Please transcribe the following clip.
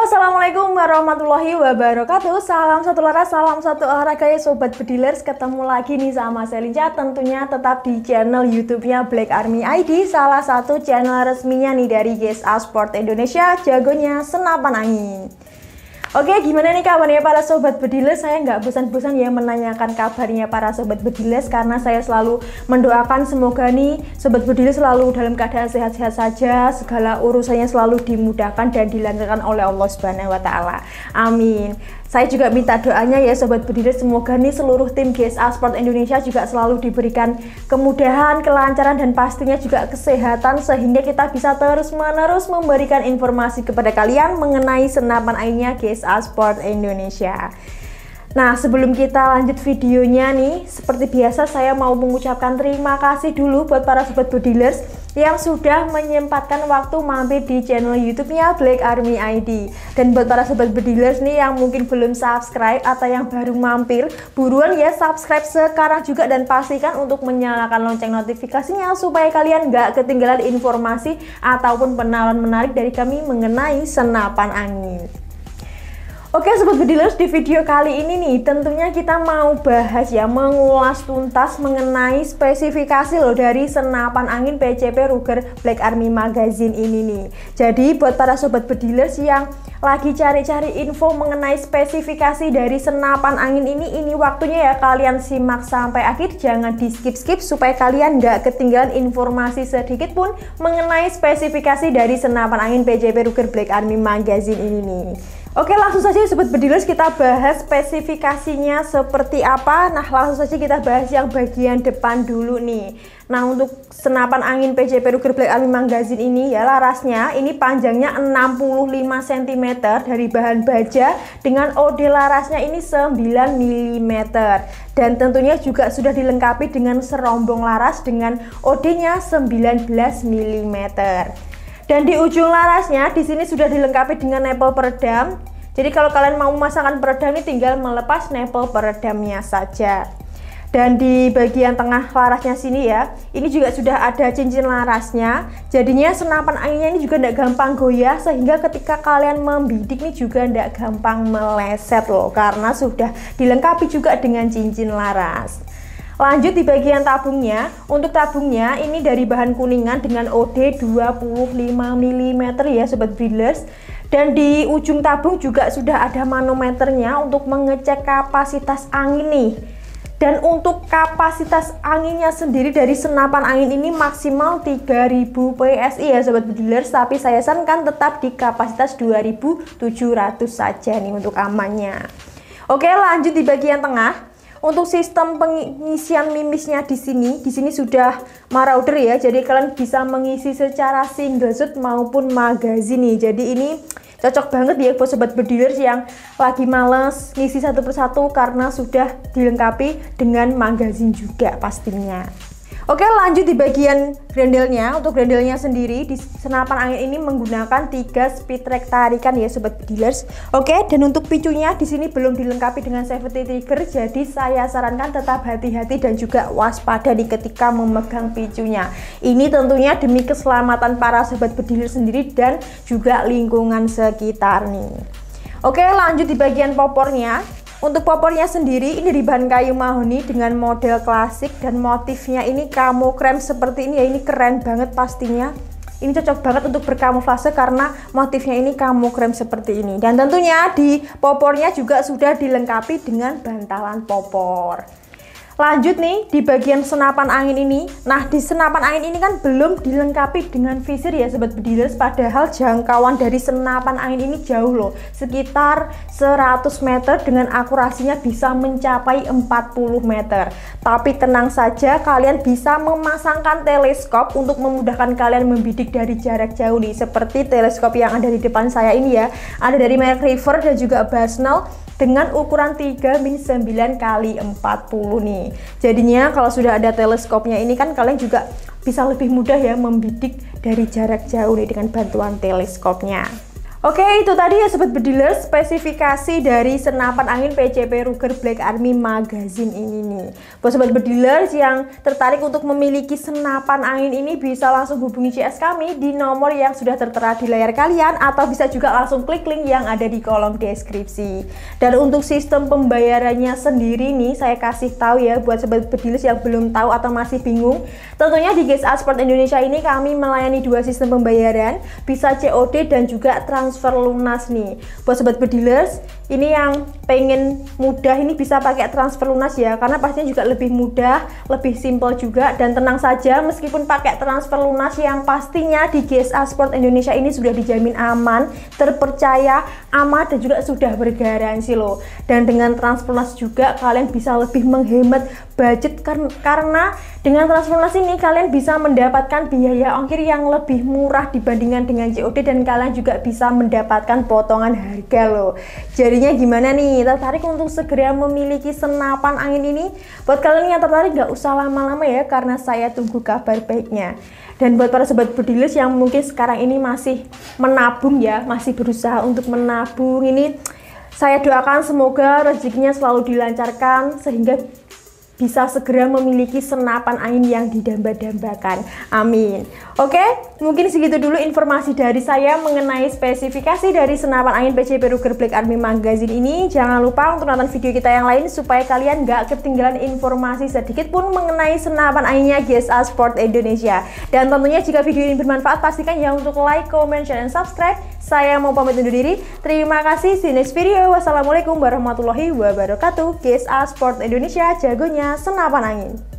Assalamualaikum warahmatullahi wabarakatuh. Salam satu laras, salam satu olahraga ya Sobat Bedilers. Ketemu lagi nih sama saya Linca, tentunya tetap di channel YouTube-nya Black Army ID, salah satu channel resminya nih dari GSA Sport Indonesia, jagonya senapan angin. Oke, gimana nih kabarnya para Sobat Bedilers? Saya nggak bosan-bosan ya menanyakan kabarnya para Sobat Bedilers, karena saya selalu mendoakan semoga nih Sobat Bedilers selalu dalam keadaan sehat-sehat saja, segala urusannya selalu dimudahkan dan dilancarkan oleh Allah Subhanahu wa Ta'ala. Amin. Saya juga minta doanya ya Sobat Bedilers, semoga nih seluruh tim GSA Sport Indonesia juga selalu diberikan kemudahan, kelancaran, dan pastinya juga kesehatan, sehingga kita bisa terus-menerus memberikan informasi kepada kalian mengenai senapan anginnya GSA Sport Indonesia. Nah, sebelum kita lanjut videonya nih, seperti biasa saya mau mengucapkan terima kasih dulu buat para Sobat Bedilers yang sudah menyempatkan waktu mampir di channel YouTube-nya Black Army ID. Dan buat para Sobat Bedilers nih yang mungkin belum subscribe atau yang baru mampir, buruan ya subscribe sekarang juga, dan pastikan untuk menyalakan lonceng notifikasinya supaya kalian nggak ketinggalan informasi ataupun penawaran menarik dari kami mengenai senapan angin. Oke Sobat Bedilers, di video kali ini nih tentunya kita mau bahas ya, mengulas tuntas mengenai spesifikasi loh dari senapan angin PCP Ruger Black Army Magazine ini nih. Jadi buat para Sobat Bedilers yang lagi cari-cari info mengenai spesifikasi dari senapan angin ini waktunya ya kalian simak sampai akhir, jangan di skip-skip supaya kalian nggak ketinggalan informasi sedikit pun mengenai spesifikasi dari senapan angin PCP Ruger Black Army Magazine ini nih. Oke, langsung saja Sobat Bedilers kita bahas spesifikasinya seperti apa. Nah, langsung saja kita bahas yang bagian depan dulu nih. Nah, untuk senapan angin PCP Ruger Black Army Magazine ini ya, larasnya ini panjangnya 65 cm dari bahan baja dengan OD larasnya ini 9 mm. Dan tentunya juga sudah dilengkapi dengan serombong laras dengan OD-nya 19 mm. Dan di ujung larasnya di sini sudah dilengkapi dengan nipple peredam. Jadi kalau kalian mau memasangkan peredam ini tinggal melepas nipple peredamnya saja. Dan di bagian tengah larasnya sini ya, ini juga sudah ada cincin larasnya. Jadinya senapan anginnya ini juga tidak gampang goyah, sehingga ketika kalian membidik nih juga tidak gampang meleset loh, karena sudah dilengkapi juga dengan cincin laras. Lanjut di bagian tabungnya, untuk tabungnya ini dari bahan kuningan dengan OD 25 mm ya Sobat Bedilers. Dan di ujung tabung juga sudah ada manometernya untuk mengecek kapasitas angin nih. Dan untuk kapasitas anginnya sendiri dari senapan angin ini maksimal 3000 PSI ya Sobat Bedilers, tapi saya sarankan tetap di kapasitas 2700 saja nih untuk amannya. Oke, lanjut di bagian tengah. Untuk sistem pengisian mimisnya di sini sudah marauder ya, jadi kalian bisa mengisi secara single shot maupun magazine nih. Jadi ini cocok banget ya buat Sobat Bedilers yang lagi males ngisi satu persatu karena sudah dilengkapi dengan magazine juga pastinya. Oke, lanjut di bagian grendelnya. Untuk grendelnya sendiri di senapan angin ini menggunakan 3 speed track tarikan ya Sobat Bedilers. Oke, dan untuk picunya di sini belum dilengkapi dengan safety trigger, jadi saya sarankan tetap hati-hati dan juga waspada nih ketika memegang picunya. Ini tentunya demi keselamatan para Sobat Bedilers sendiri dan juga lingkungan sekitar nih. Oke, lanjut di bagian popornya. Untuk popornya sendiri ini dari bahan kayu mahoni dengan model klasik, dan motifnya ini camo krem seperti ini ya, ini keren banget pastinya. Ini cocok banget untuk berkamuflase karena motifnya ini camo krem seperti ini. Dan tentunya di popornya juga sudah dilengkapi dengan bantalan popor. Lanjut nih di bagian senapan angin ini. Nah, di senapan angin ini kan belum dilengkapi dengan visir ya Sobat Bedilers, padahal jangkauan dari senapan angin ini jauh loh, sekitar 100 meter dengan akurasinya bisa mencapai 40 meter. Tapi tenang saja, kalian bisa memasangkan teleskop untuk memudahkan kalian membidik dari jarak jauh nih, seperti teleskop yang ada di depan saya ini ya. Ada dari merek River dan juga Basnel dengan ukuran 3-9 x 40 nih. Jadinya kalau sudah ada teleskopnya ini kan kalian juga bisa lebih mudah ya membidik dari jarak jauh nih dengan bantuan teleskopnya. Oke, itu tadi ya Sobat Bediler, spesifikasi dari senapan angin PCP Ruger Black Army Magazine ini nih. Buat Sobat Bediler yang tertarik untuk memiliki senapan angin ini, bisa langsung hubungi CS kami di nomor yang sudah tertera di layar kalian, atau bisa juga langsung klik link yang ada di kolom deskripsi. Dan untuk sistem pembayarannya sendiri nih, saya kasih tahu ya buat Sobat Bediler yang belum tahu atau masih bingung. Tentunya di GSA Sport Indonesia ini kami melayani dua sistem pembayaran, bisa COD dan juga transfer lunas nih. Buat Sobat Bedilers, ini yang pengen mudah ini bisa pakai transfer lunas ya, karena pastinya juga lebih mudah, lebih simpel juga. Dan tenang saja, meskipun pakai transfer lunas, yang pastinya di GSA Sport Indonesia ini sudah dijamin aman, terpercaya, aman, dan juga sudah bergaransi loh. Dan dengan transfer lunas juga kalian bisa lebih menghemat budget, karena dengan transfer lunas ini kalian bisa mendapatkan biaya ongkir yang lebih murah dibandingkan dengan COD, dan kalian juga bisa mendapatkan potongan harga loh. Jadinya gimana nih, tertarik untuk segera memiliki senapan angin ini? Buat kalian yang tertarik gak usah lama-lama ya, karena saya tunggu kabar baiknya. Dan buat para Sobat Bedilers yang mungkin sekarang ini masih menabung ya, masih berusaha untuk menabung ini, saya doakan semoga rezekinya selalu dilancarkan sehingga bisa segera memiliki senapan angin yang didamba-dambakan. Amin. Oke, mungkin segitu dulu informasi dari saya mengenai spesifikasi dari senapan angin PCP Ruger Black Army Magazine ini. Jangan lupa untuk nonton video kita yang lain supaya kalian gak ketinggalan informasi sedikit pun mengenai senapan anginnya GSA Sport Indonesia. Dan tentunya jika video ini bermanfaat, pastikan ya untuk like, comment, share, dan subscribe. Saya mau pamit undur diri. Terima kasih. See you next video. Wassalamualaikum warahmatullahi wabarakatuh. GSA Sport Indonesia, jagonya senapan angin.